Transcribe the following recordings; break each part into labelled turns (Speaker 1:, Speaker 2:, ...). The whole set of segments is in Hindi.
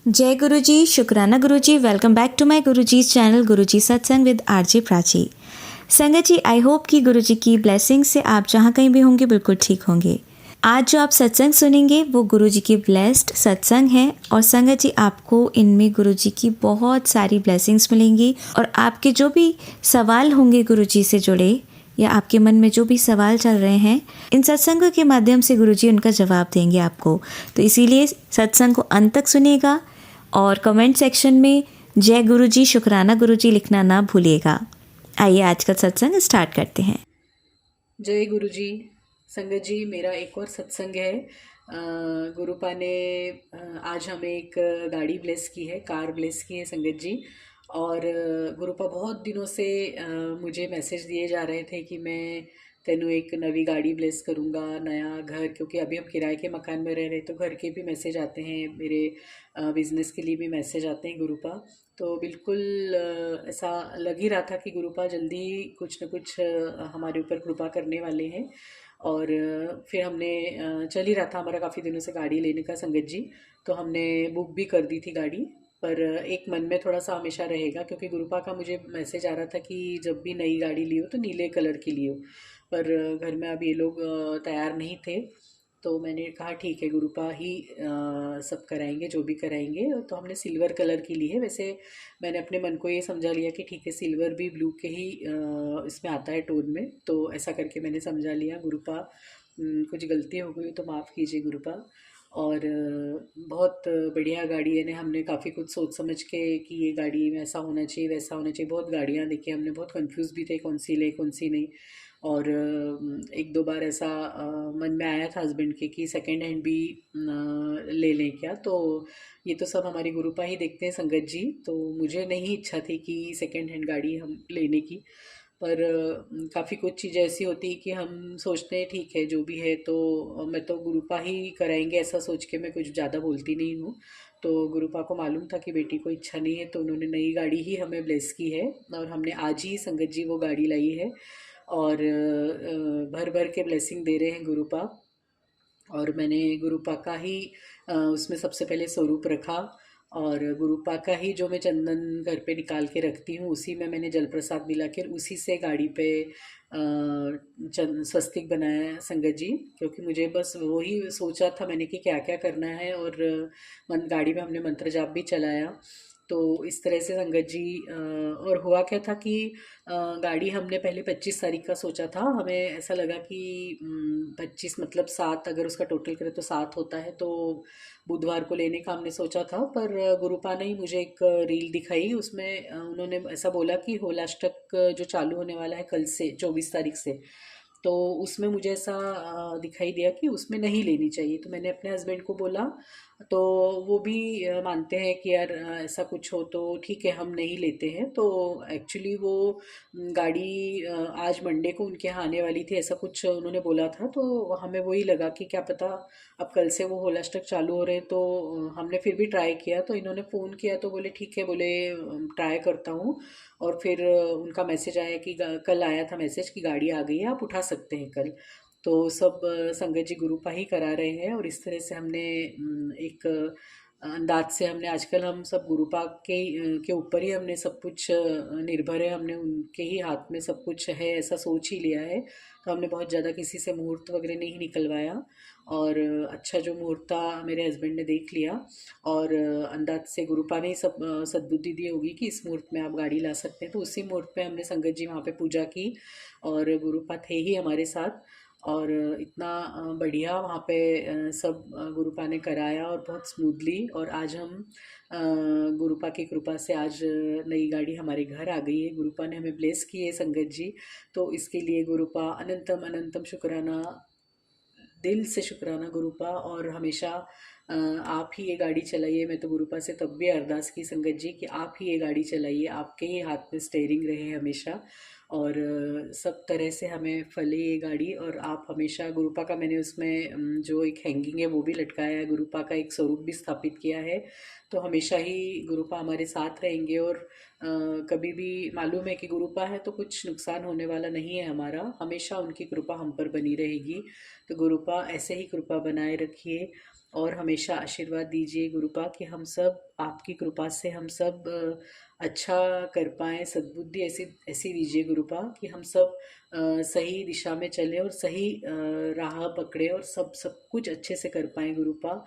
Speaker 1: जय गुरु जी, शुक्राना गुरु जी। Welcome back to my Guru ji channel गुरु जी सत्संग विद आरजे प्राची। संगत जी, आई होप कि गुरु जी की ब्लेसिंग से आप जहाँ कहीं भी होंगे बिल्कुल ठीक होंगे। आज जो आप सत्संग सुनेंगे वो गुरु जी की ब्लेस्ड सत्संग है और संगत जी आपको इनमें गुरु जी की बहुत सारी ब्लेसिंग्स मिलेंगी और आपके जो भी सवाल होंगे गुरु जी से जुड़े या आपके मन में जो भी सवाल चल रहे हैं, इन सत्संगों के माध्यम से गुरु जी उनका जवाब देंगे आपको। तो इसीलिए सत्संग को अंत तक सुनिएगा और कमेंट सेक्शन में जय गुरु जी, शुक्राना गुरु जी लिखना ना भूलिएगा। आइए आज का सत्संग स्टार्ट करते हैं।
Speaker 2: जय गुरु जी। संगत जी, मेरा एक और सत्संग है। गुरुपा ने आज हमें एक गाड़ी ब्लेस की है, कार ब्लेस की है संगत जी। और गुरुपा बहुत दिनों से मुझे मैसेज दिए जा रहे थे कि मैं तेनू एक नवी गाड़ी ब्लेस करूँगा, नया घर, क्योंकि अभी हम किराए के मकान में रह रहे तो घर के भी मैसेज आते हैं, मेरे बिज़नेस के लिए भी मैसेज आते हैं गुरुपा। तो बिल्कुल ऐसा लग ही रहा था कि गुरुपा जल्दी कुछ न कुछ हमारे ऊपर कृपा करने वाले हैं। और फिर हमने चल ही रहा था हमारा काफ़ी दिनों से गाड़ी लेने का संगत जी। तो हमने बुक भी कर दी थी गाड़ी। पर एक मन में थोड़ा सा हमेशा रहेगा, क्योंकि गुरुपा का मुझे मैसेज आ रहा था कि जब भी नई गाड़ी लियो तो नीले कलर की लियो। पर घर में अब ये लोग तैयार नहीं थे। तो मैंने कहा ठीक है, गुरुपा ही सब कराएंगे जो भी कराएंगे। तो हमने सिल्वर कलर की ली है। वैसे मैंने अपने मन को ये समझा लिया कि ठीक है, सिल्वर भी ब्लू के ही इसमें आता है टोन में, तो ऐसा करके मैंने समझा लिया। गुरुपा कुछ गलती हो गई तो माफ़ कीजिए गुरुपा। और बहुत बढ़िया गाड़ी है ने, हमने काफ़ी कुछ सोच समझ के कि ये गाड़ी में ऐसा होना चाहिए वैसा होना चाहिए। बहुत गाड़ियाँ देखी हमने, बहुत कंफ्यूज भी थे कौन सी ले कौन सी नहीं। और एक दो बार ऐसा मन में आया था हस्बैंड के कि सेकंड हैंड भी ले लें क्या। तो ये तो सब हमारी गुरुपा ही देखते हैं संगत जी। तो मुझे नहीं इच्छा थी कि सेकंड हैंड गाड़ी हम लेने की। पर काफ़ी कुछ चीज़ें ऐसी होती कि हम सोचते हैं ठीक है जो भी है, तो मैं तो गुरुपा ही कराएंगे ऐसा सोच के मैं कुछ ज़्यादा बोलती नहीं हूँ। तो गुरुपा को मालूम था कि बेटी को इच्छा नहीं है, तो उन्होंने नई गाड़ी ही हमें ब्लेस की है। और हमने आज ही संगत जी वो गाड़ी लाई है। और भर भर के ब्लेसिंग दे रहे हैं गुरुपा। और मैंने गुरुपा का ही उसमें सबसे पहले स्वरूप रखा। और गुरुपा का ही जो मैं चंदन घर पे निकाल के रखती हूँ, उसी में मैंने जल प्रसाद मिला के उसी से गाड़ी पे स्वस्तिक बनाया है संगत जी। क्योंकि मुझे बस वही सोचा था मैंने कि क्या क्या करना है। और गाड़ी में हमने मंत्र जाप भी चलाया। तो इस तरह से संगत जी और हुआ क्या था कि गाड़ी हमने पहले 25 तारीख का सोचा था। हमें ऐसा लगा कि 25 मतलब 7, अगर उसका टोटल करें तो 7 होता है, तो बुधवार को लेने का हमने सोचा था। पर गुरुपा ने ही मुझे एक रील दिखाई, उसमें उन्होंने ऐसा बोला कि होलाष्टक जो चालू होने वाला है कल से 24 तारीख से, तो उसमें मुझे ऐसा दिखाई दिया कि उसमें नहीं लेनी चाहिए। तो मैंने अपने हस्बैंड को बोला, तो वो भी मानते हैं कि यार ऐसा कुछ हो तो ठीक है हम नहीं लेते हैं। तो एक्चुअली वो गाड़ी आज मंडे को उनके यहाँ आने वाली थी, ऐसा कुछ उन्होंने बोला था। तो हमें वही लगा कि क्या पता अब कल से वो होलास्टक चालू हो रहे हैं। तो हमने फिर भी ट्राई किया। तो इन्होंने फ़ोन किया तो बोले ठीक है, बोले ट्राई करता हूँ। और फिर उनका मैसेज आया कि कल आया था मैसेज कि गाड़ी आ गई है, आप उठा सकते हैं कल। तो सब संगत जी गुरुपा ही करा रहे हैं। और इस तरह से हमने एक अंदाज से हमने आजकल हम सब गुरुपा के ऊपर ही हमने सब कुछ निर्भर है, हमने उनके ही हाथ में सब कुछ है ऐसा सोच ही लिया है। तो हमने बहुत ज़्यादा किसी से मुहूर्त वगैरह नहीं निकलवाया। और अच्छा जो मुहूर्त था मेरे हस्बैंड ने देख लिया। और अंदाज से गुरुपा ने ही सब सद्बुद्धि दी होगी कि इस मुहूर्त में आप गाड़ी ला सकते हैं। तो उसी मुहूर्त पे हमने संगत जी वहाँ पे पूजा की और गुरुपा थे ही हमारे साथ। और इतना बढ़िया वहाँ पे सब गुरुपा ने कराया और बहुत स्मूथली। और आज हम गुरुपा की कृपा से आज नई गाड़ी हमारे घर आ गई है। गुरुपा ने हमें ब्लेस की है संगत जी। तो इसके लिए गुरुपा अनंतम अनंतम शुक्राना, दिल से शुक्राना गुरुपा। और हमेशा आप ही ये गाड़ी चलाइए। मैं तो गुरुपा से तब भी अरदास की संगत जी कि आप ही ये गाड़ी चलाइए, आपके ही हाथ में स्टेयरिंग रहे हमेशा। और सब तरह से हमें फले ये गाड़ी। और आप हमेशा गुरुपा का मैंने उसमें जो एक हैंगिंग है वो भी लटकाया है, गुरुपा का एक स्वरूप भी स्थापित किया है। तो हमेशा ही गुरुपा हमारे साथ रहेंगे। और कभी भी मालूम है कि गुरुपा है तो कुछ नुकसान होने वाला नहीं है हमारा, हमेशा उनकी कृपा हम पर बनी रहेगी। तो गुरुपा ऐसे ही कृपा बनाए रखिए। और हमेशा आशीर्वाद दीजिए गुरुपा कि हम सब आपकी कृपा से हम सब अच्छा कर पाएँ, सद्बुद्धि ऐसी ऐसी दीजिए गुरुपा कि हम सब सही दिशा में चलें और सही राह पकड़े और सब सब कुछ अच्छे से कर पाएँ गुरुपा।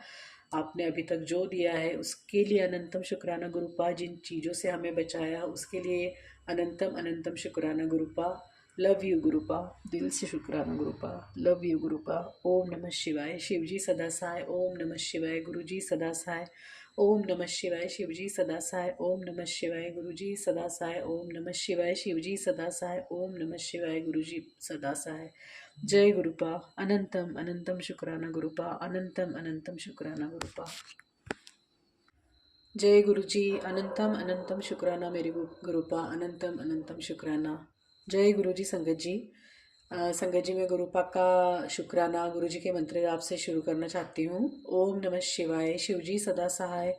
Speaker 2: आपने अभी तक जो दिया है उसके लिए अनंतम शुक्राना गुरुपा, जिन चीज़ों से हमें बचाया उसके लिए अनंतम अनंतम शुक्राना गुरुपा। लव यू गुरुपा, दिल से शुक्राना गुरुपा, लव यू गुरुपा। ओम नमः शिवाय, शिवजी सदा सहाय। ओम नमः शिवाय, गुरुजी सदा सहाय। ओम नमः शिवाय, शिवजी सदा सहाय। ओम नमः शिवाय, गुरुजी सदा सहाय। ओम नमः शिवाय, शिवजी सदा सहाय। ओम नमः शिवाय, गुरुजी सदा सहाय। जय गुरुपा, अनंतम अनंतम शुक्राना गुरुपा, अनंतम अनंतम शुक्राना गुरुपा। जय गुरुजी, अनंतम अनंतम शुक्राना मेरे गुरुपा, अनंतम अनंतम शुक्राना। जय गुरुजी। संगत जी, संगत जी, मैं गुरुपा का शुक्राना गुरुजी के मंत्र जाप से शुरू करना चाहती हूँ। ओम नमः शिवाय, शिवजी सदा सहाय।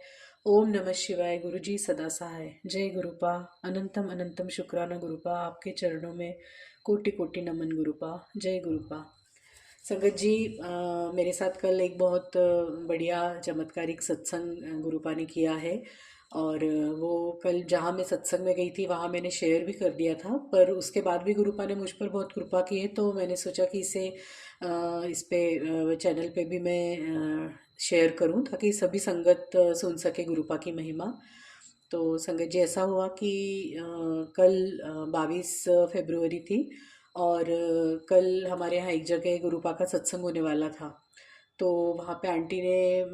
Speaker 2: ओम नमः शिवाय, गुरुजी सदा सहाय। जय गुरुपा, अनंतम अनंतम शुक्राना गुरुपा, आपके चरणों में कोटि कोटि नमन गुरुपा। जय गुरुपा। संगत जी, मेरे साथ कल एक बहुत बढ़िया चमत्कारिक सत्संग गुरुपा ने किया है। और वो कल जहाँ मैं सत्संग में गई थी वहाँ मैंने शेयर भी कर दिया था, पर उसके बाद भी गुरुपा ने मुझ पर बहुत कृपा की है, तो मैंने सोचा कि इसे इस पे चैनल पे भी मैं शेयर करूं ताकि सभी संगत सुन सके गुरुपा की महिमा। तो संगत जी, ऐसा हुआ कि कल 22 फरवरी थी और कल हमारे यहाँ एक जगह गुरुपा का सत्संग होने वाला था। तो वहाँ पे आंटी ने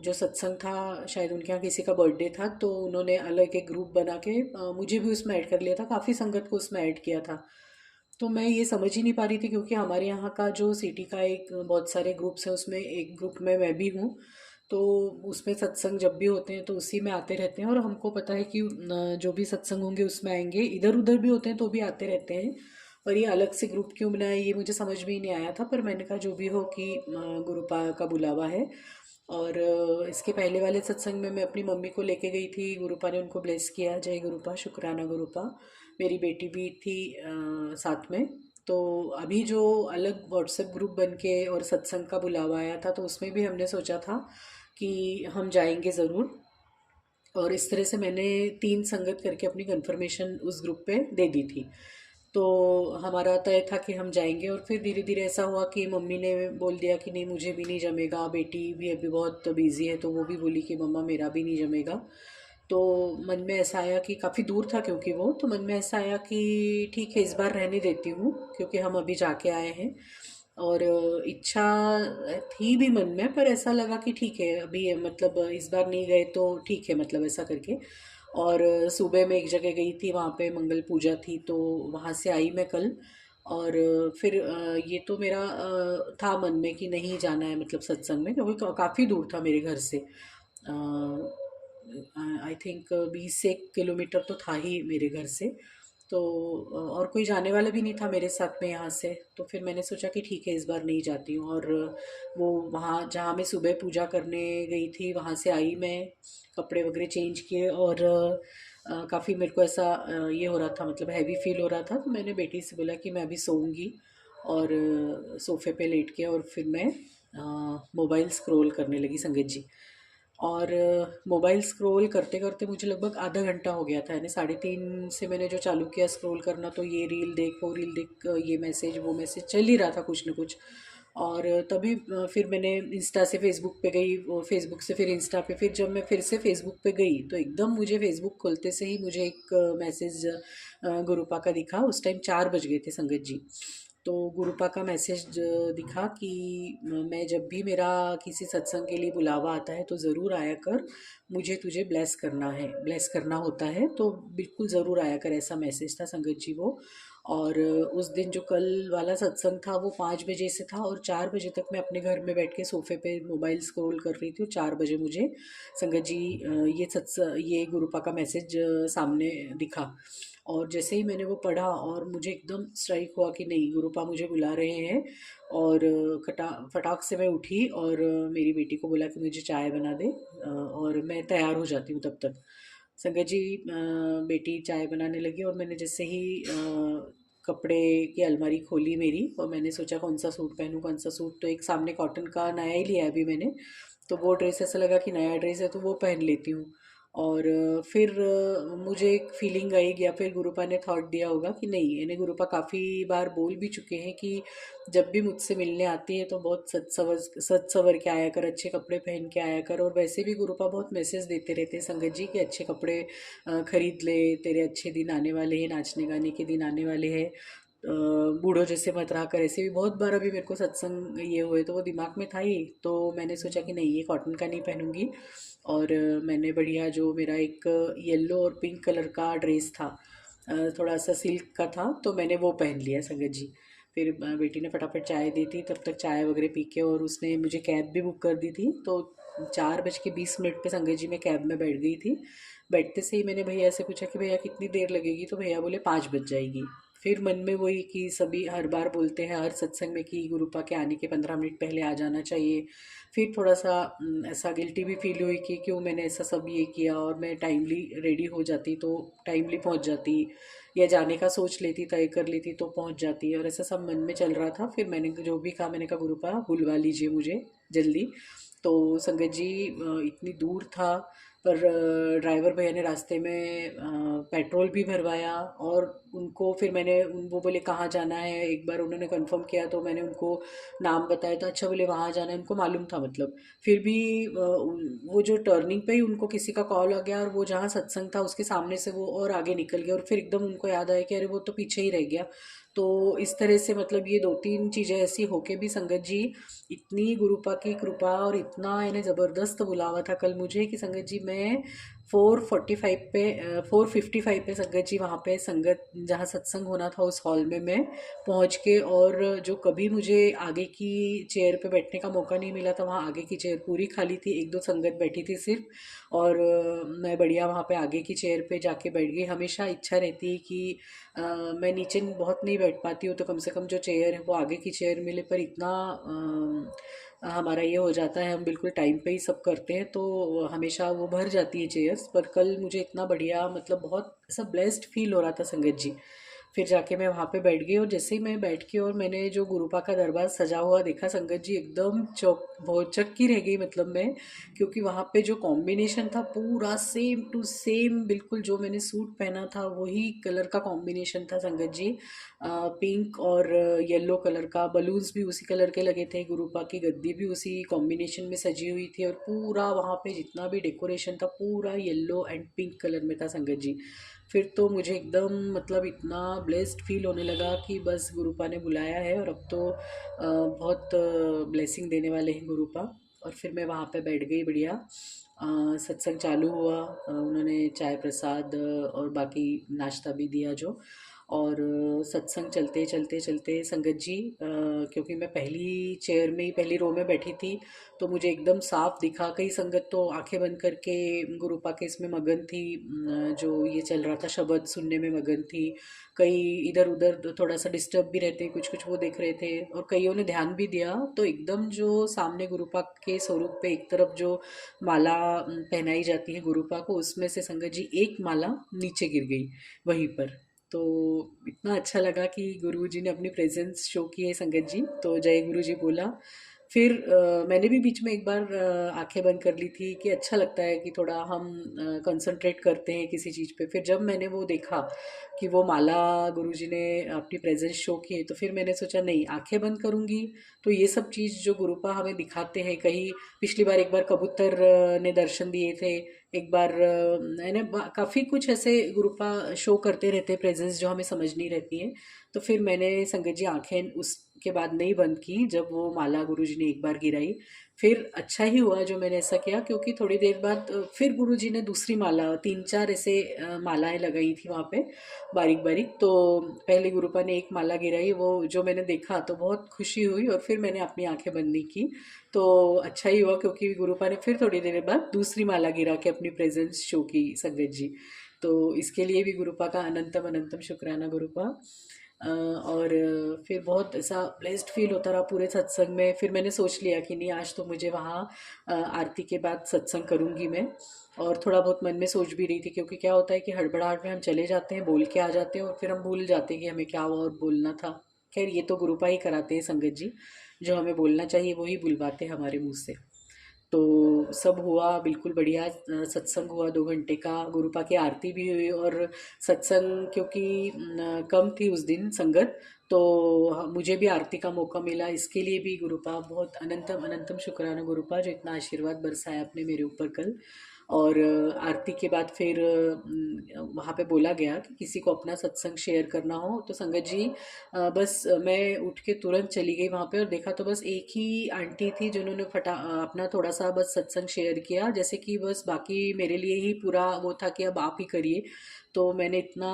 Speaker 2: जो सत्संग था, शायद उनके यहाँ किसी का बर्थडे था, तो उन्होंने अलग एक ग्रुप बना के मुझे भी उसमें ऐड कर लिया था, काफ़ी संगत को उसमें ऐड किया था। तो मैं ये समझ ही नहीं पा रही थी क्योंकि हमारे यहाँ का जो सिटी का एक बहुत सारे ग्रुप्स हैं, उसमें एक ग्रुप में मैं भी हूँ। तो उसमें सत्संग जब भी होते हैं तो उसी में आते रहते हैं और हमको पता है कि जो भी सत्संग होंगे उसमें आएंगे, इधर उधर भी होते हैं तो भी आते रहते हैं। और ये अलग से ग्रुप क्यों बनाया ये मुझे समझ में ही नहीं आया था, पर मैंने कहा जो भी हो कि गुरुपा का बुलावा है। और इसके पहले वाले सत्संग में मैं अपनी मम्मी को लेके गई थी, गुरुपा ने उनको ब्लेस किया। जय गुरुपा, शुक्राना गुरुपा। मेरी बेटी भी थी साथ में। तो अभी जो अलग व्हाट्सएप ग्रुप बन के और सत्संग का बुलावा आया था, तो उसमें भी हमने सोचा था कि हम जाएंगे ज़रूर। और इस तरह से मैंने 3 संगत करके अपनी कंफर्मेशन उस ग्रुप पे दे दी थी। तो हमारा तय था कि हम जाएंगे, और फिर धीरे धीरे ऐसा हुआ कि मम्मी ने बोल दिया कि नहीं, मुझे भी नहीं जमेगा, बेटी भी अभी बहुत बिजी है, तो वो भी बोली कि मम्मा मेरा भी नहीं जमेगा। तो मन में ऐसा आया कि काफ़ी दूर था क्योंकि वो, तो मन में ऐसा आया कि ठीक है, इस बार रहने देती हूँ क्योंकि हम अभी जाके आए हैं। और इच्छा थी भी मन में, पर ऐसा लगा कि ठीक है, अभी मतलब इस बार नहीं गए तो ठीक है, मतलब ऐसा करके। और सुबह में एक जगह गई थी, वहाँ पे मंगल पूजा थी, तो वहाँ से आई मैं कल। और फिर ये तो मेरा था मन में कि नहीं जाना है, मतलब सत्संग में, क्योंकि काफ़ी दूर था मेरे घर से। आई थिंक 20 से 1 किलोमीटर तो था ही मेरे घर से। तो और कोई जाने वाला भी नहीं था मेरे साथ में यहाँ से, तो फिर मैंने सोचा कि ठीक है, इस बार नहीं जाती हूँ। और वो वहाँ जहाँ मैं सुबह पूजा करने गई थी वहाँ से आई मैं, कपड़े वगैरह चेंज किए, और काफ़ी मेरे को ऐसा ये हो रहा था, मतलब हैवी फील हो रहा था, तो मैंने बेटी से बोला कि मैं अभी सोऊंगी। और सोफे पे लेट के और फिर मैं मोबाइल स्क्रॉल करने लगी संगत जी। और मोबाइल स्क्रॉल करते करते मुझे लगभग आधा घंटा हो गया था, यानी 3:30 से मैंने जो चालू किया स्क्रॉल करना, तो ये रील देख वो रील देख, ये मैसेज वो मैसेज चल ही रहा था कुछ न कुछ। और तभी फिर मैंने इंस्टा से फेसबुक पे गई, वो फेसबुक से फिर इंस्टा पे, फिर जब मैं फिर से फेसबुक पे गई तो एकदम मुझे फेसबुक खोलते से ही मुझे एक मैसेज गुरुपा का दिखा। उस टाइम 4 बज गए थे संगत जी। तो गुरुपा का मैसेज दिखा कि मैं जब भी मेरा किसी सत्संग के लिए बुलावा आता है तो ज़रूर आया कर, मुझे तुझे ब्लेस करना है, ब्लेस करना होता है, तो बिल्कुल ज़रूर आया कर, ऐसा मैसेज था संगत जी वो। और उस दिन जो कल वाला सत्संग था वो 5 बजे से था, और 4 बजे तक मैं अपने घर में बैठ के सोफे पे मोबाइल स्क्रॉल कर रही थी, और 4 बजे मुझे संगत जी ये गुरुपा का मैसेज सामने दिखा। और जैसे ही मैंने वो पढ़ा और मुझे एकदम स्ट्राइक हुआ कि नहीं, गुरुपा मुझे बुला रहे हैं। और फटाक से मैं उठी और मेरी बेटी को बोला कि मुझे चाय बना दे, और मैं तैयार हो जाती हूँ तब तक। संगत जी, बेटी चाय बनाने लगी और मैंने जैसे ही कपड़े की अलमारी खोली मेरी, और मैंने सोचा कौन सा सूट पहनूं कौन सा सूट, तो एक सामने कॉटन का नया ही लिया है अभी मैंने, तो वो ड्रेस ऐसा लगा कि नया ड्रेस है तो वो पहन लेती हूँ। और फिर मुझे एक फीलिंग आई, या फिर गुरुपा ने थॉट दिया होगा कि नहीं, इन्हें गुरुपा काफ़ी बार बोल भी चुके हैं कि जब भी मुझसे मिलने आती है तो बहुत सच सवर के आया कर, अच्छे कपड़े पहन के आया कर। और वैसे भी गुरुपा बहुत मैसेज देते रहते हैं संगत जी कि अच्छे कपड़े खरीद ले, तेरे अच्छे दिन आने वाले हैं, नाचने गाने के दिन आने वाले हैं, बूढ़ों जैसे मत रहा कर। ऐसे भी बहुत बार अभी मेरे को सत्संग ये हुए तो वो दिमाग में था ही। तो मैंने सोचा कि नहीं, ये कॉटन का नहीं पहनूंगी। और मैंने बढ़िया जो मेरा एक येलो और पिंक कलर का ड्रेस था, थोड़ा सा सिल्क का था, तो मैंने वो पहन लिया संगत जी। फिर बेटी ने फटाफट चाय दी थी, तब तक चाय वगैरह पी के, और उसने मुझे कैब भी बुक कर दी थी। तो 4:20 पे संगत जी मैं कैब में बैठ गई थी। बैठते से ही मैंने भैया से पूछा कि भैया कितनी देर लगेगी, तो भैया बोले 5 बज जाएगी। फिर मन में वही कि सभी हर बार बोलते हैं हर सत्संग में कि गुरुपा के आने के 15 मिनट पहले आ जाना चाहिए। फिर थोड़ा सा ऐसा गिल्टी भी फील हुई कि क्यों मैंने ऐसा सब ये किया, और मैं टाइमली रेडी हो जाती तो टाइमली पहुंच जाती, या जाने का सोच लेती, तय कर लेती तो पहुंच जाती। और ऐसा सब मन में चल रहा था। फिर मैंने जो भी कहा, मैंने कहा गुरुपा बुलवा लीजिए मुझे जल्दी। तो संगत जी इतनी दूर था, पर ड्राइवर भैया ने रास्ते में पेट्रोल भी भरवाया। और उनको फिर वो बोले कहाँ जाना है, एक बार उन्होंने कंफर्म किया तो मैंने उनको नाम बताया, तो अच्छा बोले वहाँ जाना है, उनको मालूम था मतलब। फिर भी वो जो टर्निंग पे ही उनको किसी का कॉल आ गया, और वो जहाँ सत्संग था उसके सामने से वो और आगे निकल गया, और फिर एकदम उनको याद आया कि अरे वो तो पीछे ही रह गया। तो इस तरह से मतलब ये 2-3 चीज़ें ऐसी होके भी संगत जी, इतनी गुरुपा की कृपा और इतना इन्हें ज़बरदस्त बुलावा था कल मुझे कि संगत जी मैं 4:55 पे संगत जी वहाँ पे संगत जहाँ सत्संग होना था उस हॉल में मैं पहुँच के, और जो कभी मुझे आगे की चेयर पे बैठने का मौका नहीं मिला था, वहाँ आगे की चेयर पूरी खाली थी, 1-2 संगत बैठी थी सिर्फ। और मैं बढ़िया वहाँ पे आगे की चेयर पे जाके बैठ गई। हमेशा इच्छा रहती है कि मैं नीचे बहुत नहीं बैठ पाती हूँ, तो कम से कम जो चेयर है वो आगे की चेयर मिले। पर इतना हमारा ये हो जाता है, हम बिल्कुल टाइम पे ही सब करते हैं, तो हमेशा वो भर जाती है चेयर्स। पर कल मुझे इतना बढ़िया मतलब बहुत ऐसा ब्लेस्ड फील हो रहा था संगत जी। फिर जाके मैं वहाँ पे बैठ गई, और जैसे ही मैं बैठ के और मैंने जो गुरुपा का दरबार सजा हुआ देखा संगत जी, एकदम चौक बहुत चक्की रह गई मतलब मैं। क्योंकि वहाँ पे जो कॉम्बिनेशन था पूरा सेम टू सेम, बिल्कुल जो मैंने सूट पहना था वही कलर का कॉम्बिनेशन था संगत जी। पिंक और येलो कलर का, बलून्स भी उसी कलर के लगे थे, गुरुपा की गद्दी भी उसी कॉम्बिनेशन में सजी हुई थी, और पूरा वहाँ पे जितना भी डेकोरेशन था पूरा येलो एंड पिंक कलर में था संगत जी। फिर तो मुझे एकदम मतलब इतना ब्लेस्ड फील होने लगा कि बस गुरुपा ने बुलाया है, और अब तो बहुत ब्लेसिंग देने वाले हैं गुरुपा। और फिर मैं वहाँ पे बैठ गई बढ़िया। सत्संग चालू हुआ, उन्होंने चाय प्रसाद और बाकी नाश्ता भी दिया जो। और सत्संग चलते चलते चलते संगत जी, क्योंकि मैं पहली चेयर में ही पहली रो में बैठी थी, तो मुझे एकदम साफ दिखा। कई संगत तो आंखें बंद करके गुरुपा के इसमें मगन थी, जो ये चल रहा था शब्द सुनने में मगन थी। कई इधर उधर थोड़ा सा डिस्टर्ब भी रहते, कुछ कुछ वो देख रहे थे, और कईयों ने ध्यान भी दिया। तो एकदम जो सामने गुरुपा के स्वरूप पे एक तरफ जो माला पहनाई जाती है गुरुपा को, उसमें से संगत जी एक माला नीचे गिर गई वहीं पर। तो इतना अच्छा लगा कि गुरु जी ने अपनी प्रेजेंस शो की है संगत जी, तो जय गुरु जी बोला। फिर मैंने भी बीच में एक बार आंखें बंद कर ली थी कि अच्छा लगता है कि थोड़ा हम कंसंट्रेट करते हैं किसी चीज़ पे। फिर जब मैंने वो देखा कि वो माला गुरुजी ने अपनी प्रेजेंस शो की है, तो फिर मैंने सोचा नहीं, आंखें बंद करूँगी तो ये सब चीज़ जो गुरुपा हमें दिखाते हैं, कहीं पिछली बार एक बार कबूतर ने दर्शन दिए थे, एक बार मैंने काफ़ी कुछ ऐसे गुरुपा शो करते रहते हैं प्रेजेंस जो हमें समझ नहीं रहती है। तो फिर मैंने संगत जी आंखें उसके बाद नहीं बंद की जब वो माला गुरुजी ने एक बार गिराई। फिर अच्छा ही हुआ जो मैंने ऐसा किया, क्योंकि थोड़ी देर बाद फिर गुरुजी ने दूसरी माला 3-4 ऐसे मालाएं लगाई थी वहाँ पे बारीक बारीक। तो पहले गुरुपा ने एक माला गिराई, वो जो मैंने देखा तो बहुत खुशी हुई, और फिर मैंने अपनी आंखें बंद नहीं की। तो अच्छा ही हुआ, क्योंकि गुरुपा ने फिर थोड़ी देर बाद दूसरी माला गिरा के अपनी प्रेजेंस शो की संगत जी। तो इसके लिए भी गुरुपा का अनंतम अनंतम शुक्राना गुरुपा। और फिर बहुत ऐसा ब्लेस्ड फील होता रहा पूरे सत्संग में। फिर मैंने सोच लिया कि नहीं, आज तो मुझे वहाँ आरती के बाद सत्संग करूँगी मैं। और थोड़ा बहुत मन में सोच भी रही थी, क्योंकि क्या होता है कि हड़बड़ाहट में हम चले जाते हैं, बोल के आ जाते हैं, और फिर हम भूल जाते हैं कि हमें क्या और बोलना था। खैर ये तो गुरुपा ही कराते हैं संगत जी, जो हमें बोलना चाहिए वही बुलवाते हैं हमारे मुँह से। तो सब हुआ बिल्कुल बढ़िया। सत्संग हुआ 2 घंटे का, गुरुपा की आरती भी हुई। और सत्संग क्योंकि कम थी उस दिन संगत, तो मुझे भी आरती का मौका मिला। इसके लिए भी गुरुपा बहुत अनंतम अनंतम शुक्राना गुरुपा, जो इतना आशीर्वाद बरसाया आपने मेरे ऊपर कल। और आरती के बाद फिर वहाँ पे बोला गया कि किसी को अपना सत्संग शेयर करना हो तो संगत जी, बस मैं उठ के तुरंत चली गई वहाँ पे और देखा तो बस एक ही आंटी थी जिन्होंने अपना थोड़ा सा बस सत्संग शेयर किया, जैसे कि बस बाकी मेरे लिए ही पूरा वो था कि अब आप ही करिए। तो मैंने इतना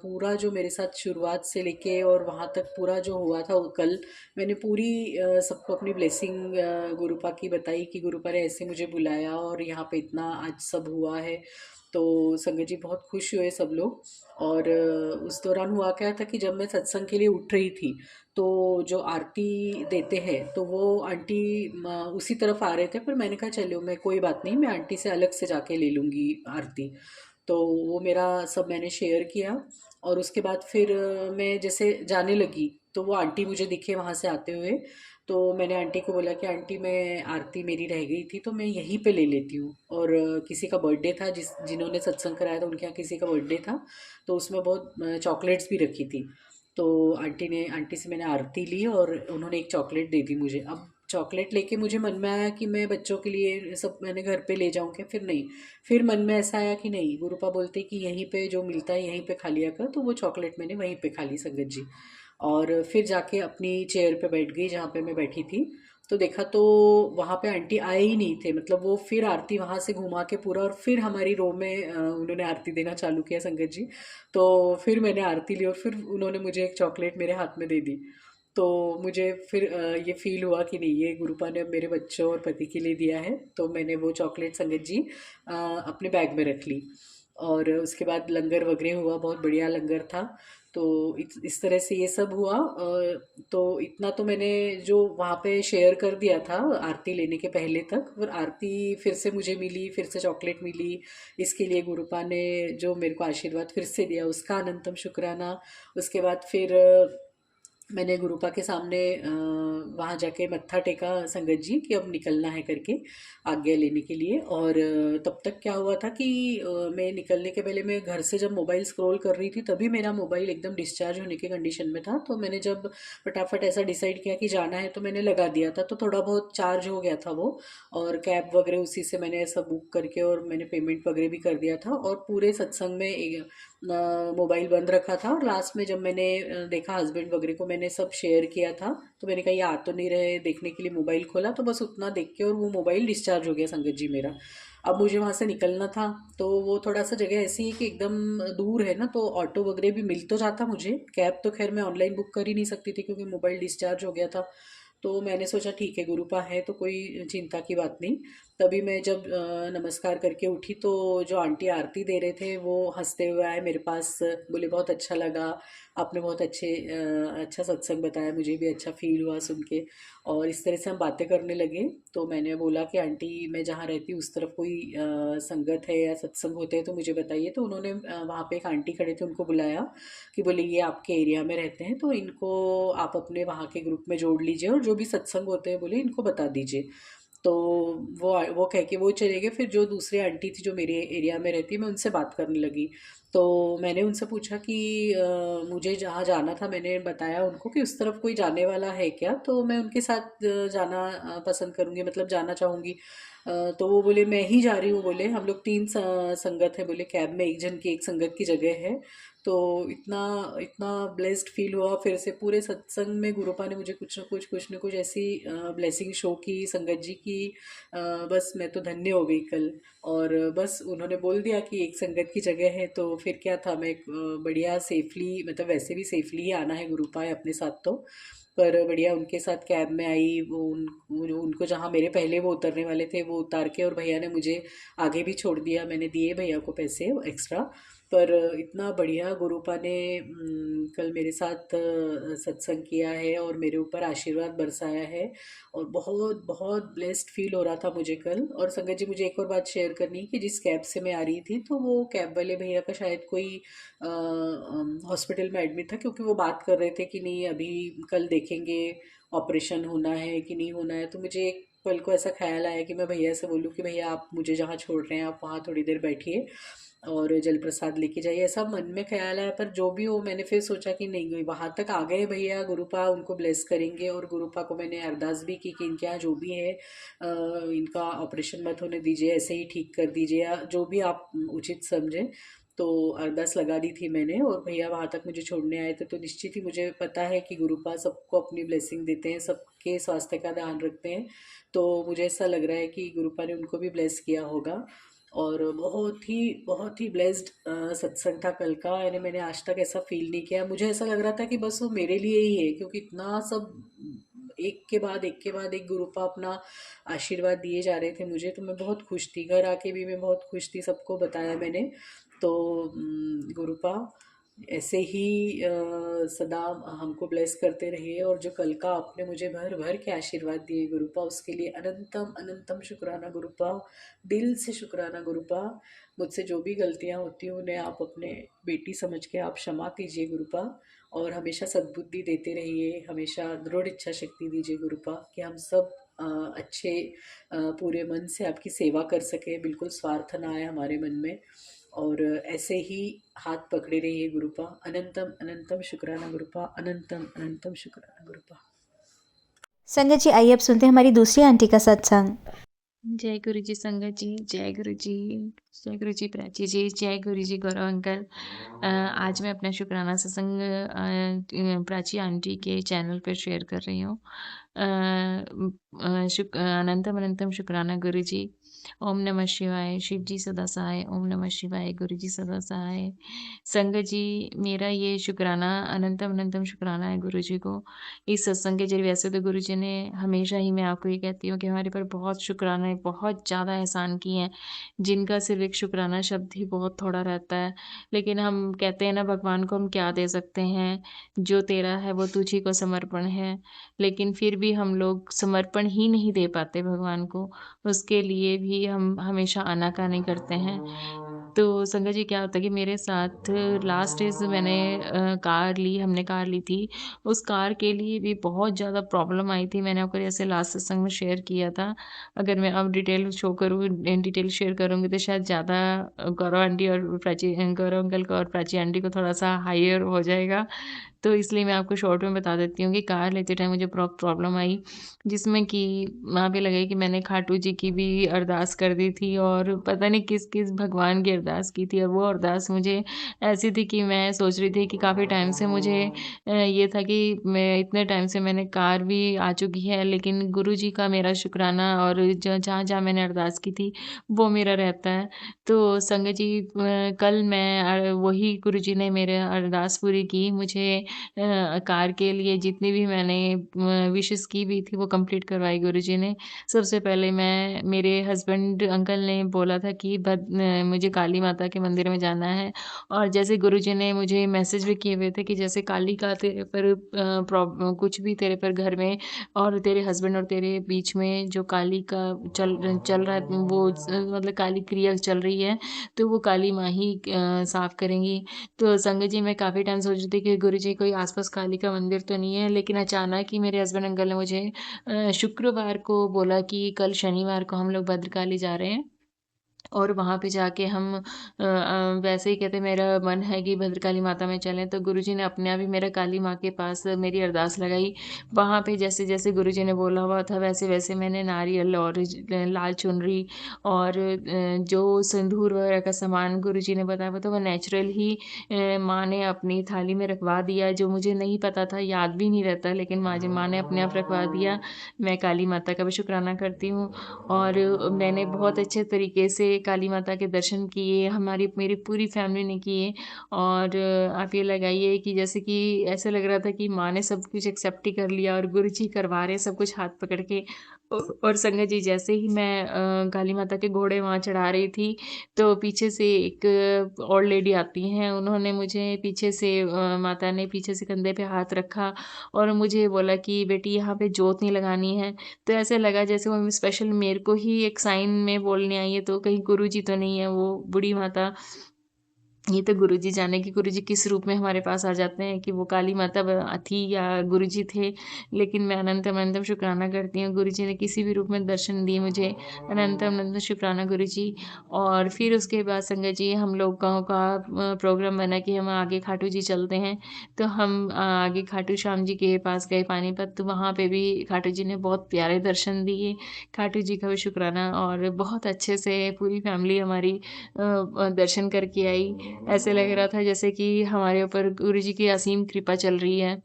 Speaker 2: पूरा जो मेरे साथ शुरुआत से लेके और वहाँ तक पूरा जो हुआ था वो कल, मैंने पूरी सबको अपनी ब्लेसिंग गुरुपा की बताई कि गुरुपा ने ऐसे मुझे बुलाया और यहाँ पे इतना आज सब हुआ है। तो संगत जी बहुत खुश हुए सब लोग। और उस दौरान हुआ क्या था कि जब मैं सत्संग के लिए उठ रही थी, तो जो आरती देते हैं तो वो आंटी उसी तरफ आ रहे थे, पर मैंने कहा चलो मैं कोई बात नहीं, मैं आंटी से अलग से जाके ले लूँगी आरती। तो वो मेरा सब मैंने शेयर किया। और उसके बाद फिर मैं जैसे जाने लगी तो वो आंटी मुझे दिखे वहाँ से आते हुए। तो मैंने आंटी को बोला कि आंटी मैं आरती मेरी रह गई थी तो मैं यहीं पे ले लेती हूँ। और किसी का बर्थडे था, जिन्होंने सत्संग कराया था उनके यहाँ किसी का बर्थडे था, तो उसमें बहुत चॉकलेट्स भी रखी थी। तो आंटी से मैंने आरती ली और उन्होंने एक चॉकलेट दे दी मुझे। अब चॉकलेट लेके मुझे मन में आया कि मैं बच्चों के लिए सब मैंने घर पे ले जाऊँ क्या, फिर नहीं। फिर मन में ऐसा आया कि नहीं, गुरुपा बोलते कि यहीं पे जो मिलता है यहीं पे खा लिया कर, तो वो चॉकलेट मैंने वहीं पे खा ली संगत जी। और फिर जाके अपनी चेयर पे बैठ गई जहाँ पे मैं बैठी थी। तो देखा तो वहाँ पे आंटी आए ही नहीं थे, मतलब वो फिर आरती वहाँ से घुमा के पूरा और फिर हमारी रो में उन्होंने आरती देना चालू किया संगत जी। तो फिर मैंने आरती ली और फिर उन्होंने मुझे एक चॉकलेट मेरे हाथ में दे दी। तो मुझे फिर ये फील हुआ कि नहीं, ये गुरुपा ने अब मेरे बच्चों और पति के लिए दिया है। तो मैंने वो चॉकलेट संगत जी अपने बैग में रख ली। और उसके बाद लंगर वगैरह हुआ, बहुत बढ़िया लंगर था। तो इस तरह से ये सब हुआ। तो इतना तो मैंने जो वहाँ पे शेयर कर दिया था आरती लेने के पहले तक, और आरती फिर से मुझे मिली, फिर से चॉकलेट मिली। इसके लिए गुरुपा ने जो मेरे को आशीर्वाद फिर से दिया उसका अनंतम शुक्राना। उसके बाद फिर मैंने गुरुपा के सामने वहाँ जाके मत्था टेका संगत जी कि अब निकलना है करके, आज्ञा लेने के लिए। और तब तक क्या हुआ था कि मैं निकलने के पहले मैं घर से जब मोबाइल स्क्रॉल कर रही थी तभी मेरा मोबाइल एकदम डिस्चार्ज होने के कंडीशन में था। तो मैंने जब फटाफट ऐसा डिसाइड किया कि जाना है तो मैंने लगा दिया था, तो थोड़ा बहुत चार्ज हो गया था वो। और कैब वगैरह उसी से मैंने ऐसा बुक करके और मैंने पेमेंट वगैरह भी कर दिया था। और पूरे सत्संग में मोबाइल बंद रखा था। और लास्ट में जब मैंने देखा हस्बैंड वगैरह को मैंने सब शेयर किया था, तो मैंने कहा ये आ तो नहीं रहे, देखने के लिए मोबाइल खोला तो बस उतना देख के और वो मोबाइल डिस्चार्ज हो गया संगत जी मेरा। अब मुझे वहाँ से निकलना था, तो वो थोड़ा सा जगह ऐसी है कि एकदम दूर है ना, तो ऑटो वगैरह भी मिल तो जाता मुझे। कैब तो खैर मैं ऑनलाइन बुक कर ही नहीं सकती थी क्योंकि मोबाइल डिस्चार्ज हो गया था। तो मैंने सोचा ठीक है गुरुपा है तो कोई चिंता की बात नहीं। तभी मैं जब नमस्कार करके उठी तो जो आंटी आरती दे रहे थे वो हंसते हुए आए मेरे पास, बोले बहुत अच्छा लगा, आपने बहुत अच्छा सत्संग बताया, मुझे भी अच्छा फील हुआ सुन के। और इस तरह से हम बातें करने लगे। तो मैंने बोला कि आंटी मैं जहाँ रहती हूँ उस तरफ कोई संगत है या सत्संग होते हैं तो मुझे बताइए। तो उन्होंने वहाँ पे एक आंटी खड़े थे उनको बुलाया कि बोले ये आपके एरिया में रहते हैं तो इनको आप अपने वहाँ के ग्रुप में जोड़ लीजिए और जो भी सत्संग होते हैं बोले इनको बता दीजिए। तो वो कह के वो चले गए। फिर जो दूसरी आंटी थी जो मेरे एरिया में रहती, मैं उनसे बात करने लगी। तो मैंने उनसे पूछा कि मुझे जहाँ जाना था मैंने बताया उनको कि उस तरफ कोई जाने वाला है क्या, तो मैं उनके साथ जाना पसंद करूँगी, मतलब जाना चाहूँगी। तो वो बोले मैं ही जा रही हूँ, बोले हम लोग 3 संगत है, बोले कैब में एक जन की एक संगत की जगह है। तो इतना इतना ब्लेस्ड फील हुआ। फिर से पूरे सत्संग में गुरुपा ने मुझे कुछ न कुछ ऐसी ब्लेसिंग शो की संगत जी की। बस मैं तो धन्य हो गई कल। और बस उन्होंने बोल दिया कि एक संगत की जगह है तो फिर क्या था, मैं बढ़िया सेफली, मतलब वैसे भी सेफली ही आना है गुरुपा है अपने साथ तो, पर बढ़िया उनके साथ कैब में आई। उनको जहाँ मेरे पहले वो उतरने वाले थे वो उतार के और भैया ने मुझे आगे भी छोड़ दिया, मैंने दिए भैया को पैसे एक्स्ट्रा। पर इतना बढ़िया गुरुपा ने कल मेरे साथ सत्संग किया है और मेरे ऊपर आशीर्वाद बरसाया है। और बहुत बहुत ब्लेस्ड फील हो रहा था मुझे कल। और संगत जी मुझे एक और बात शेयर करनी है कि जिस कैब से मैं आ रही थी तो वो कैब वाले भैया का शायद कोई हॉस्पिटल में एडमिट था, क्योंकि वो बात कर रहे थे कि नहीं अभी कल देखेंगे ऑपरेशन होना है कि नहीं होना है। तो मुझे एक कल को ऐसा ख्याल आया कि मैं भैया से बोलूँ कि भैया आप मुझे जहाँ छोड़ रहे हैं आप वहाँ थोड़ी देर बैठिए और जल प्रसाद लेके जाइए, ऐसा मन में ख्याल आया। पर जो भी हो, मैंने फिर सोचा कि नहीं गई वहाँ तक आ गए भैया, गुरुपा उनको ब्लेस करेंगे। और गुरुपा को मैंने अरदास भी की कि इनके यहाँ जो भी है इनका ऑपरेशन मत होने दीजिए, ऐसे ही ठीक कर दीजिए या जो भी आप उचित समझें। तो अरदास लगा दी थी मैंने, और भैया वहाँ तक मुझे छोड़ने आए थे। तो निश्चित ही मुझे पता है कि गुरुपा सबको अपनी ब्लेसिंग देते हैं, सबके स्वास्थ्य का ध्यान रखते हैं। तो मुझे ऐसा लग रहा है कि गुरुपा ने उनको भी ब्लेस किया होगा। और बहुत ही ब्लेस्ड सत्संग था कल का। यानी मैंने आज तक ऐसा फील नहीं किया। मुझे ऐसा लग रहा था कि बस वो मेरे लिए ही है, क्योंकि इतना सब एक के बाद एक गुरुपा अपना आशीर्वाद दिए जा रहे थे मुझे। तो मैं बहुत खुश थी, घर आके भी मैं बहुत खुश थी, सबको बताया मैंने। तो गुरुपा ऐसे ही सदा हमको ब्लेस करते रहिए। और जो कल का आपने मुझे भर भर के आशीर्वाद दिए गुरुपा, उसके लिए अनंतम अनंतम शुक्राना गुरुपा, दिल से शुक्राना गुरुपा। मुझसे जो भी गलतियाँ होती हैं उन्हें आप अपने बेटी समझ के आप क्षमा कीजिए गुरुपा। और हमेशा सद्बुद्धि देते रहिए, हमेशा दृढ़ इच्छा शक्ति दीजिए गुरुपा, कि हम सब अच्छे पूरे मन से आपकी सेवा कर सके, बिल्कुल स्वार्थ ना आए हमारे मन में। और ऐसे ही हाथ पकड़े रहिए गुरुपा। अनंतम अनंतम शुक्राना गुरुपा, अनंतम अनंतम शुक्राना गुरुपा।
Speaker 1: संगत जी, आइए अब सुनते हैं हमारी दूसरी आंटी का सत्संग।
Speaker 3: जय गुरु जी संगत जी, जय गुरु जी, जय गुरु जी प्राची जी, जय गुरु जी गौरव अंकल। आज मैं अपना शुक्राना सत्संग प्राची आंटी के चैनल पर शेयर कर रही हूँ। अनंतम अनंतम शुक्राना गुरु जी। ओम नमः शिवाय, शिव जी सदा सहाय। ओम नमः शिवाय, गुरु जी सदा सहाय। संगत जी, मेरा ये शुक्राना अनंतम अनंतम शुक्राना है गुरु जी को इस सत्संग के जरिए। वैसे तो गुरु जी ने हमेशा ही, मैं आपको ये कहती हूँ कि हमारे पर बहुत शुक्राना है, बहुत ज़्यादा एहसान किए हैं, जिनका सिर्फ एक शुक्राना शब्द ही बहुत थोड़ा रहता है। लेकिन हम कहते हैं ना, भगवान को हम क्या दे सकते हैं, जो तेरा है वो तुझी को समर्पण है। लेकिन फिर भी हम लोग समर्पण ही नहीं दे पाते भगवान को, उसके लिए भी हम हमेशा आनाकानी करते हैं। तो संगत जी, क्या होता है कि मेरे साथ लास्ट डेज़ मैंने हमने कार ली थी। उस कार के लिए भी बहुत ज़्यादा प्रॉब्लम आई थी। मैंने आपको जैसे लास्ट सत्संग में शेयर किया था। अगर मैं अब डिटेल शेयर करूँगी तो शायद ज़्यादा गौरव आंटी और गौरव अंकल को और प्राची आंटी को थोड़ा-सा हायर हो जाएगा। तो इसलिए मैं आपको शॉर्ट में बता देती हूँ कि कार लेते टाइम मुझे प्रॉब्लम आई, जिसमें कि वहाँ पे लगे कि मैंने खाटू जी की भी अरदास कर दी थी और पता नहीं किस-किस भगवान की अरदास की थी। और वो अरदास मुझे ऐसी थी कि मैं सोच रही थी कि काफ़ी टाइम से मुझे ये था कि मैं इतने टाइम से मैंने कार भी आ चुकी है, लेकिन गुरु जी का मेरा शुक्राना और जहाँ-जहाँ मैंने अरदास की थी, वो मेरा रहता है। तो संगत जी, कल मैं वही गुरु जी ने मेरे अरदास पूरी की। मुझे कार के लिए जितनी भी मैंने विशेज़ की भी थी वो कंप्लीट करवाई गुरुजी ने। सबसे पहले मेरे हस्बैंड अंकल ने बोला था कि मुझे काली माता के मंदिर में जाना है। और जैसे गुरुजी ने मुझे मैसेज भी किए हुए थे कि जैसे काली का तेरे पर कुछ भी तेरे पर घर में और तेरे हस्बैंड और तेरे बीच में जो काली का चल चल रहा है, वो मतलब काली क्रिया चल रही है, तो वो काली माँ ही साफ़ करेंगी। तो संगत जी, मैं काफ़ी टाइम सोच रही थी कि गुरुजी कोई आस-पास काली का मंदिर तो नहीं है, लेकिन अचानक ही मेरे हस्बैंड अंकल ने मुझे शुक्रवार को बोला कि कल शनिवार को हम लोग भद्रकाली जा रहे हैं। और वहाँ पे जाके हम वैसे ही कहते मेरा मन है कि भद्रकाली माता में चलें, तो गुरुजी ने अपने आप ही मेरा काली माँ के पास मेरी अरदास लगाई। वहाँ पे जैसे-जैसे गुरुजी ने बोला हुआ था, वैसे-वैसे मैंने नारियल और लाल चुनरी और जो सिंदूर वगैरह का सामान गुरुजी ने बताया वो तो वो नेचुरल ही माँ ने अपनी थाली में रखवा दिया, जो मुझे नहीं पता था, याद भी नहीं रहता, लेकिन माँ ने अपने आप रखवा दिया। मैं काली माता का भी शुक्राना करती हूँ। और मैंने बहुत अच्छे तरीके से काली माता के दर्शन किए, मेरी पूरी फैमिली ने किए। और आप ये लगाइए कि जैसे कि ऐसा लग रहा था कि माँ ने सब कुछ एक्सेप्ट ही कर लिया और गुरु जी करवा रहे हैं सब कुछ हाथ पकड़ के। और संगत जी, जैसे ही मैं काली माता के घोड़े वहाँ चढ़ा रही थी, तो पीछे से एक और लेडी आती हैं, उन्होंने मुझे पीछे से माता ने पीछे से कंधे पे हाथ रखा और मुझे बोला कि बेटी यहाँ पे जोत नहीं लगानी है। तो ऐसे लगा जैसे वो स्पेशल मेरे को ही एक साइन में बोलने आई है, तो कहीं गुरुजी तो नहीं है वो बूढ़ी माता। ये तो गुरुजी जाने कि गुरुजी किस रूप में हमारे पास आ जाते हैं, कि वो काली माता थी या गुरुजी थे। लेकिन मैं अनंतम अनंतम शुक्राना करती हूँ, गुरुजी ने किसी भी रूप में दर्शन दिए मुझे। अनंतम अनंतम शुक्राना गुरुजी। और फिर उसके बाद संगत जी हम लोग गाँव का प्रोग्राम बना कि हम आगे खाटू जी चलते हैं। तो हम आगे खाटू श्याम जी के पास गए पानीपत, तो वहाँ पे भी खाटू जी ने बहुत प्यारे दर्शन दिए। खाटू जी का भी शुक्राना, और बहुत अच्छे से पूरी फैमिली हमारी दर्शन करके आई। ऐसे लग रहा था जैसे कि हमारे ऊपर गुरुजी की असीम कृपा चल रही है।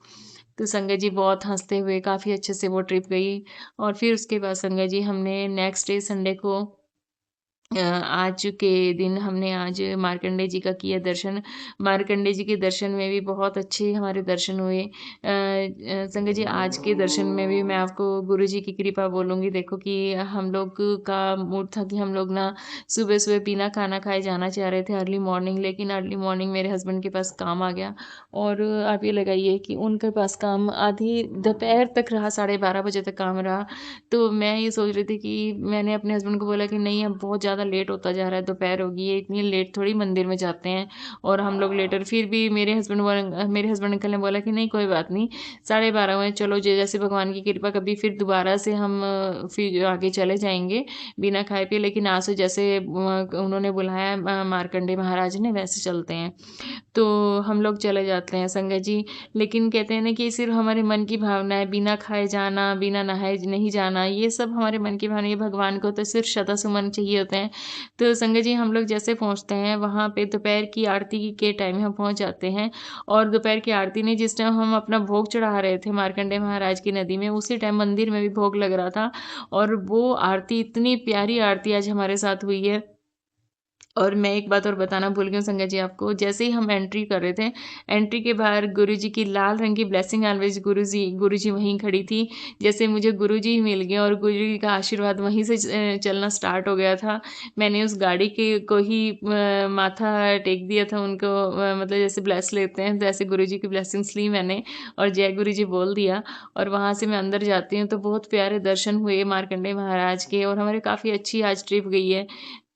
Speaker 3: तो संगत जी बहुत हँसते हुए काफ़ी अच्छे से वो ट्रिप गई। और फिर उसके बाद संगत जी हमने नेक्स्ट डे संडे को आज के दिन हमने आज मार्कंडे जी का किया दर्शन। मार्कंडे जी के दर्शन में भी बहुत अच्छे हमारे दर्शन हुए। संगत जी आज के दर्शन में भी मैं आपको गुरु जी की कृपा बोलूँगी। देखो कि हम लोग का मूड था कि हम लोग ना सुबह-सुबह बिना खाना खाए जाना चाह रहे थे अर्ली मॉर्निंग, लेकिन अर्ली मॉर्निंग मेरे हस्बैंड के पास काम आ गया। और आप ये लगाइए कि उनके पास काम आधी दोपहर तक रहा, 12:30 बजे तक काम रहा। तो मैं ये सोच रही थी कि मैंने अपने हस्बैंड को बोला कि नहीं, अब बहुत ज़्यादा लेट होता जा रहा है, दोपहर होगी है, इतनी लेट थोड़ी मंदिर में जाते हैं और हम लोग लेटर। फिर भी मेरे हस्बैंड अंकल ने बोला कि नहीं कोई बात नहीं, 12:30 हुए, चलो जैसे भगवान की कृपा कभी फिर दोबारा से हम फिर आगे चले जाएंगे बिना खाए पिए। लेकिन आज से जैसे उन्होंने बुलाया मार्कंडे महाराज ने, वैसे चलते हैं। तो हम लोग चले जाते हैं संगत जी। लेकिन कहते हैं ना कि सिर्फ हमारे मन की भावना है, बिना खाए जाना, बिना नहाए नहीं जाना, ये सब हमारे मन की भावना है। भगवान को तो सिर्फ शतसुमन चाहिए होते हैं। तो संगत जी हम लोग जैसे पहुँचते हैं वहाँ पे दोपहर की आरती के टाइम हम पहुँच जाते हैं। और दोपहर की आरती ने जिस टाइम हम अपना भोग चढ़ा रहे थे मार्कंडे महाराज की नदी में, उसी टाइम मंदिर में भी भोग लग रहा था। और वो आरती, इतनी प्यारी आरती आज हमारे साथ हुई है। और मैं एक बात और बताना भूल गई हूँ संगत जी आपको, जैसे ही हम एंट्री कर रहे थे, एंट्री के बाहर गुरुजी की लाल रंग की ब्लेसिंग ऑलवेज गुरुजी वहीं खड़ी थी। जैसे मुझे गुरुजी ही मिल गए और गुरुजी का आशीर्वाद वहीं से चलना स्टार्ट हो गया था। मैंने उस गाड़ी के को ही माथा टेक दिया था उनको, मतलब जैसे ब्लेस लेते हैं तो ऐसे गुरुजी की ब्लेसिंग्स ली मैंने और जय गुरुजी बोल दिया। और वहाँ से मैं अंदर जाती हूँ तो बहुत प्यारे दर्शन हुए मार्कंडे महाराज के, और हमारे काफ़ी अच्छी आज ट्रिप गई है।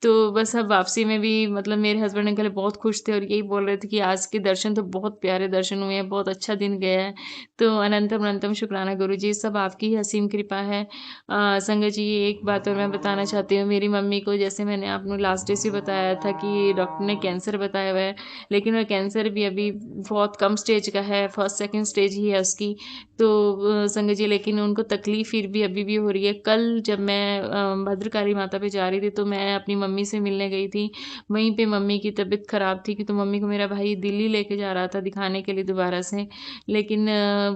Speaker 3: तो बस अब वापसी में भी मतलब मेरे हस्बैंड अंकल बहुत खुश थे और यही बोल रहे थे कि आज के दर्शन तो बहुत प्यारे दर्शन हुए हैं, बहुत अच्छा दिन गया है। तो अनंतम अनंतम शुक्राना गुरुजी, सब आपकी ही असीम कृपा है। संगत जी एक बात और मैं बताना चाहती हूँ, मेरी मम्मी को जैसे मैंने आपको लास्ट डे से बताया था कि डॉक्टर ने कैंसर बताया हुआ है, लेकिन वह कैंसर भी अभी बहुत कम स्टेज का है, फर्स्ट सेकेंड स्टेज ही है उसकी। तो संगत जी लेकिन उनको तकलीफ़ फिर भी अभी भी हो रही है। कल जब मैं भद्रकाली माता पे जा रही थी तो मैं अपनी मम्मी से मिलने गई थी। वहीं पे मम्मी की तबीयत ख़राब थी कि तो मम्मी को मेरा भाई दिल्ली लेके जा रहा था दिखाने के लिए दोबारा से। लेकिन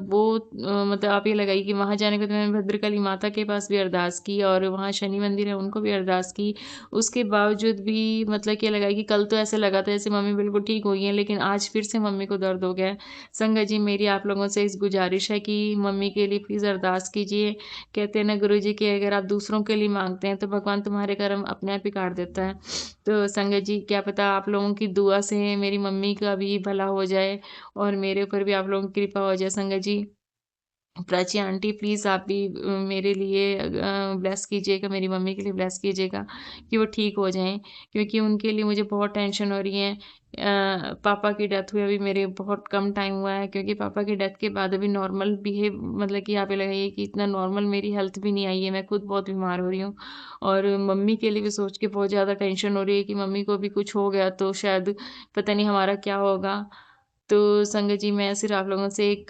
Speaker 3: वो मतलब आप ये लगाइए कि वहाँ जाने के बाद मैंने भद्रकाली माता के पास भी अरदास की और वहाँ शनि मंदिर है उनको भी अरदास की। उसके बावजूद भी मतलब क्या लगाइए कि कल तो ऐसे लगा था जैसे मम्मी बिल्कुल ठीक हो गई हैं, लेकिन आज फिर से मम्मी को दर्द हो गया है। संगत जी मेरी आप लोगों से इस गुजारिश है कि मम्मी के लिए प्लीज़ अरदास कीजिए। कहते हैं ना गुरुजी कि अगर आप दूसरों के लिए मांगते हैं तो भगवान तुम्हारे कर्म अपने आप ही काट देता है। तो संगत जी क्या पता आप लोगों की दुआ से मेरी मम्मी का भी भला हो जाए और मेरे ऊपर भी आप लोगों की कृपा हो जाए। संगत जी प्राची आंटी प्लीज़ आप भी मेरे लिए ब्लेस कीजिएगा, मेरी मम्मी के लिए ब्लेस कीजिएगा कि वो ठीक हो जाएँ, क्योंकि उनके लिए मुझे बहुत टेंशन हो रही है। पापा की डेथ हुए अभी मेरे बहुत कम टाइम हुआ है, क्योंकि पापा की डेथ के बाद अभी नॉर्मल बिहेव मतलब कि आप ये लगाइए कि इतना नॉर्मल मेरी हेल्थ भी नहीं आई है, मैं खुद बहुत बीमार हो रही हूँ। और मम्मी के लिए भी सोच के बहुत ज़्यादा टेंशन हो रही है कि मम्मी को भी कुछ हो गया तो शायद पता नहीं हमारा क्या होगा। तो संगत जी मैं सिर्फ आप लोगों से एक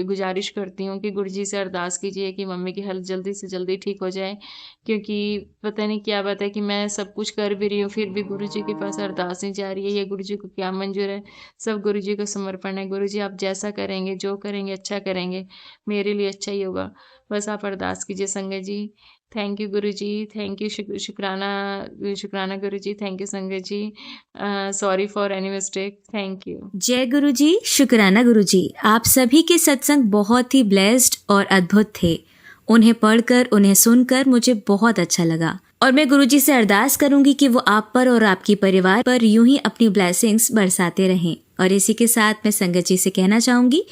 Speaker 3: गुजारिश करती हूँ कि गुरुजी से अरदास कीजिए कि मम्मी की हेल्थ जल्दी से जल्दी ठीक हो जाए, क्योंकि पता नहीं क्या बात है कि मैं सब कुछ कर भी रही हूँ फिर भी गुरुजी के पास अरदास नहीं जा रही है। ये गुरुजी को क्या मंजूर है, सब गुरुजी को समर्पण है। गुरुजी आप जैसा करेंगे जो करेंगे अच्छा करेंगे, मेरे लिए अच्छा ही होगा। बस आप अरदास कीजिए संगत जी। थैंक यू गुरुजी, थैंक यू शुक्राना शुक्राना गुरुजी, थैंक यू संगत जी। Sorry for any mistake, thank you.
Speaker 1: जय गुरु जी, शुक्राना गुरु जी। आप सभी के सत्संग बहुत ही ब्लेस्ड और अद्भुत थे। उन्हें पढ़कर, उन्हें सुनकर मुझे बहुत अच्छा लगा और मैं गुरु जी से अरदास करूंगी कि वो आप पर और आपके परिवार पर यूं ही अपनी ब्लेसिंग्स बरसाते रहें और इसी के साथ मैं संगत जी से कहना चाहूँगी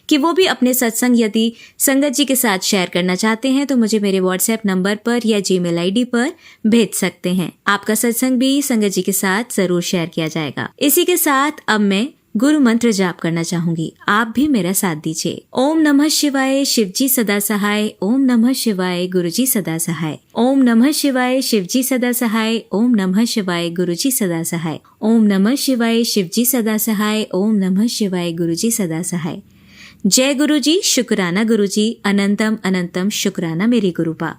Speaker 1: कि वो भी अपने सत्संग यदि संगत जी के साथ शेयर करना चाहते हैं तो मुझे मेरे व्हाट्सएप नंबर पर या जीमेल आईडी पर भेज सकते हैं। आपका सत्संग भी संगत जी के साथ जरूर शेयर किया जाएगा। इसी के साथ अब मैं गुरु मंत्र जाप करना चाहूंगी, आप भी मेरा साथ दीजिए। ओम नमः शिवाय, शिवजी सदा सहाय। ओम नमः शिवाय, गुरुजी सदा सहाय। ओम नमः शिवाय, शिवजी सदा सहाय। ओम नमः शिवाय, गुरुजी सदा सहाय। ओम नमः शिवाय, शिवजी सदा सहाय। ओम नमः शिवाय, गुरुजी सदा सहाय। जय गुरुजी, शुक्राना गुरुजी, अनंतम अनंतम शुक्राना मेरी गुरुपा।